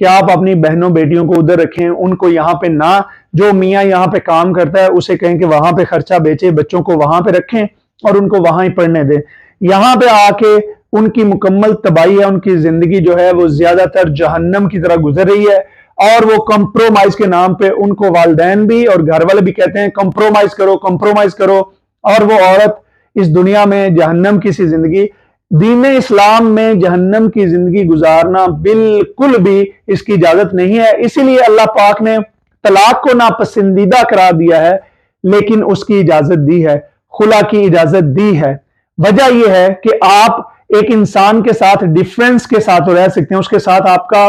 کہ آپ اپنی بہنوں بیٹیوں کو ادھر رکھیں, ان کو یہاں پہ نہ, جو میاں یہاں پہ کام کرتا ہے اسے کہیں کہ وہاں پہ خرچہ بیچے, بچوں کو وہاں پہ رکھیں اور ان کو وہاں ہی پڑھنے دیں. یہاں پہ آ کے ان کی مکمل تباہی ہے, ان کی زندگی جو ہے وہ زیادہ تر جہنم کی طرح گزر رہی ہے, اور وہ کمپرومائز کے نام پہ ان کو والدین بھی اور گھر والے بھی کہتے ہیں کمپرومائز کرو کمپرومائز کرو, اور وہ عورت اس دنیا میں جہنم کی سی زندگی, دین اسلام میں جہنم کی زندگی گزارنا بالکل بھی اس کی اجازت نہیں ہے. اسی لیے اللہ پاک نے طلاق کو ناپسندیدہ قرار دیا ہے, لیکن اس کی اجازت دی ہے, خلا کی اجازت دی ہے. وجہ یہ ہے کہ آپ ایک انسان کے ساتھ ڈیفرنس کے ساتھ رہ سکتے ہیں, اس کے ساتھ آپ کا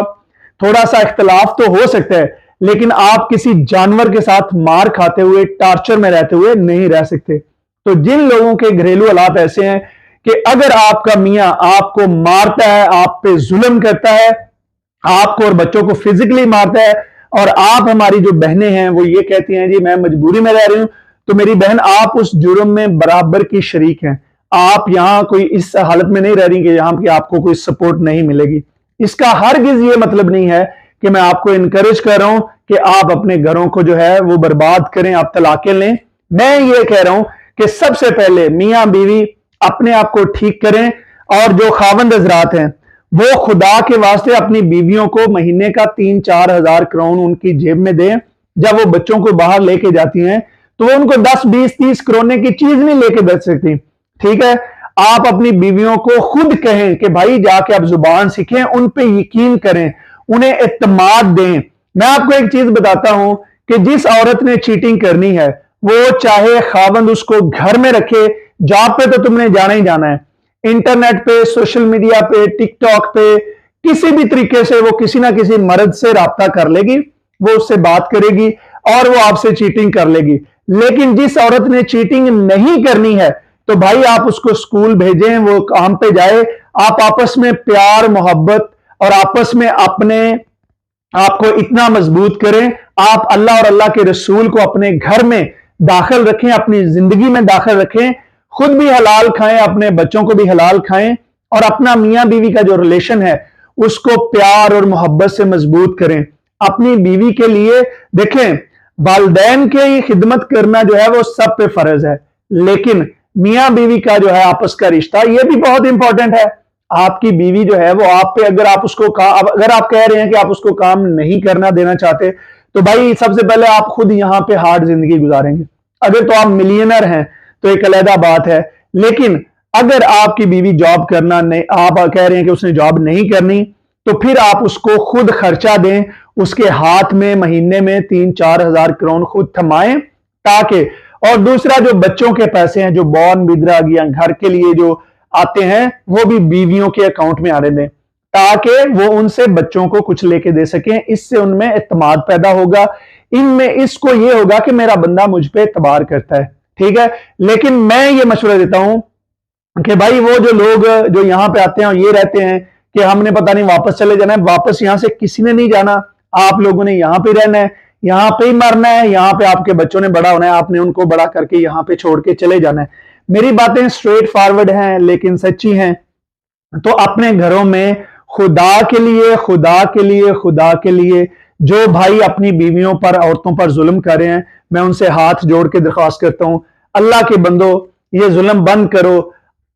تھوڑا سا اختلاف تو ہو سکتا ہے, لیکن آپ کسی جانور کے ساتھ مار کھاتے ہوئے, ٹارچر میں رہتے ہوئے نہیں رہ سکتے. تو جن لوگوں کے گھریلو حالات ایسے ہیں کہ اگر آپ کا میاں آپ کو مارتا ہے, آپ پہ ظلم کرتا ہے, آپ کو اور بچوں کو فزیکلی مارتا ہے, اور آپ ہماری جو بہنیں ہیں وہ یہ کہتی ہیں جی میں مجبوری میں رہ رہی ہوں, تو میری بہن آپ اس جرم میں برابر کی شریک ہیں. آپ یہاں کوئی اس حالت میں نہیں رہ رہی کہ یہاں کی آپ کو کوئی سپورٹ نہیں ملے گی. اس کا ہرگز یہ مطلب نہیں ہے کہ میں آپ کو انکریج کر رہا ہوں کہ آپ اپنے گھروں کو جو ہے وہ برباد کریں, آپ طلاقیں لیں. میں یہ کہہ رہا ہوں کہ سب سے پہلے میاں بیوی اپنے آپ کو ٹھیک کریں, اور جو خاوند حضرات ہیں وہ خدا کے واسطے اپنی بیویوں کو مہینے کا 3-4 ہزار کرون ان کی جیب میں دیں. جب وہ بچوں کو باہر لے کے جاتی ہیں تو وہ ان کو 10-20-30 کرونے کی چیز نہیں لے کے بیچ سکتی, ٹھیک ہے. آپ اپنی بیویوں کو خود کہیں کہ بھائی جا کے آپ زبان سیکھیں, ان پہ یقین کریں, انہیں اعتماد دیں. میں آپ کو ایک چیز بتاتا ہوں کہ جس عورت نے چیٹنگ کرنی ہے وہ چاہے خاوند اس کو گھر میں رکھے, جاب پہ تو تم نے جانا ہی جانا ہے, انٹرنیٹ پہ, سوشل میڈیا پہ, ٹک ٹاک پہ, کسی بھی طریقے سے وہ کسی نہ کسی مرد سے رابطہ کر لے گی, وہ اس سے بات کرے گی اور وہ آپ سے چیٹنگ کر لے گی. لیکن جس عورت نے چیٹنگ نہیں کرنی ہے تو بھائی آپ اس کو سکول بھیجیں, وہ کام پہ جائے, آپ آپس میں پیار محبت اور آپس میں اپنے آپ کو اتنا مضبوط کریں, آپ اللہ اور اللہ کے رسول کو اپنے گھر میں داخل رکھیں, اپنی زندگی میں داخل رکھیں, خود بھی حلال کھائیں, اپنے بچوں کو بھی حلال کھائیں, اور اپنا میاں بیوی کا جو ریلیشن ہے اس کو پیار اور محبت سے مضبوط کریں. اپنی بیوی کے لیے دیکھیں, والدین کی خدمت کرنا جو ہے وہ سب پہ فرض ہے, لیکن میاں بیوی کا جو ہے آپس کا رشتہ یہ بھی بہت امپورٹنٹ ہے. آپ کی بیوی جو ہے وہ آپ پہ, اگر آپ کہہ رہے ہیں کہ آپ اس کو کام نہیں کرنا دینا چاہتے, تو بھائی سب سے پہلے آپ خود یہاں پہ ہارڈ زندگی گزاریں گے. اگر تو آپ ملینر ہیں تو ایک علیحدہ بات ہے, لیکن اگر آپ کی بیوی جاب کرنا نہیں, آپ کہہ رہے ہیں کہ اس نے جاب نہیں کرنی, تو پھر آپ اس کو خود خرچہ دیں, اس کے ہاتھ میں مہینے میں 3-4 ہزار کرون خود تھمائیں, تاکہ, اور دوسرا جو بچوں کے پیسے ہیں جو بورن بدرا گیا گھر کے لیے جو آتے ہیں وہ بھی بیویوں کے اکاؤنٹ میں آنے دیں, تاکہ وہ ان سے بچوں کو کچھ لے کے دے سکیں. اس سے ان میں اعتماد پیدا ہوگا, ان میں اس کو یہ ہوگا کہ میرا بندہ مجھ پہ اعتبار کرتا ہے, ٹھیک ہے. لیکن میں یہ مشورہ دیتا ہوں کہ بھائی وہ جو لوگ جو یہاں پہ آتے ہیں اور یہ رہتے ہیں کہ ہم نے پتہ نہیں واپس چلے جانا ہے, واپس یہاں سے کسی نے نہیں جانا, آپ لوگوں نے یہاں پہ رہنا ہے, یہاں پہ ہی مرنا ہے, یہاں پہ آپ کے بچوں نے بڑا ہونا ہے, آپ نے ان کو بڑا کر کے یہاں پہ چھوڑ کے چلے جانا ہے. میری باتیں سٹریٹ فارورڈ ہیں لیکن سچی ہیں. تو اپنے گھروں میں خدا کے لیے خدا کے لیے خدا کے لیے جو بھائی اپنی بیویوں پر عورتوں پر ظلم کر رہے ہیں, میں ان سے ہاتھ جوڑ کے درخواست کرتا ہوں, اللہ کے بندو یہ ظلم بند کرو.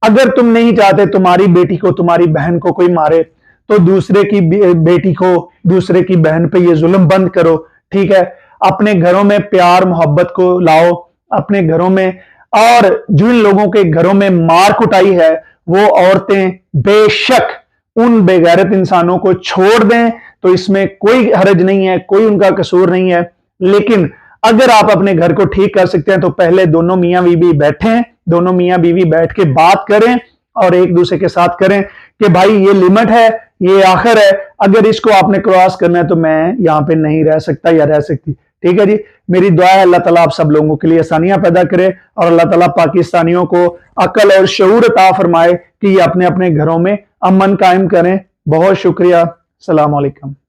اگر تم نہیں چاہتے تمہاری بیٹی کو تمہاری بہن کو کوئی مارے, تو دوسرے کی بیٹی کو دوسرے کی بہن پہ یہ ظلم بند کرو, ٹھیک ہے. اپنے گھروں میں پیار محبت کو لاؤ اپنے گھروں میں, اور جن لوگوں کے گھروں میں مار کٹائی ہے وہ عورتیں بے شک ان بے غیرت انسانوں کو چھوڑ دیں, تو اس میں کوئی حرج نہیں ہے, کوئی ان کا قصور نہیں ہے. لیکن اگر آپ اپنے گھر کو ٹھیک کر سکتے ہیں تو پہلے دونوں میاں بیوی بیٹھیں, دونوں میاں بیوی بیٹھ کے بات کریں اور ایک دوسرے کے ساتھ کریں کہ بھائی یہ لمٹ ہے, یہ آخر ہے, اگر اس کو آپ نے کراس کرنا ہے تو میں یہاں پہ نہیں رہ سکتا یا رہ سکتی, ٹھیک ہے جی. میری دعا ہے اللہ تعالیٰ آپ سب لوگوں کے لیے آسانیاں پیدا کرے, اور اللہ تعالیٰ پاکستانیوں کو عقل اور شعور عطا فرمائے کہ یہ اپنے اپنے گھروں میں امن قائم کریں. بہت شکریہ, السلام علیکم.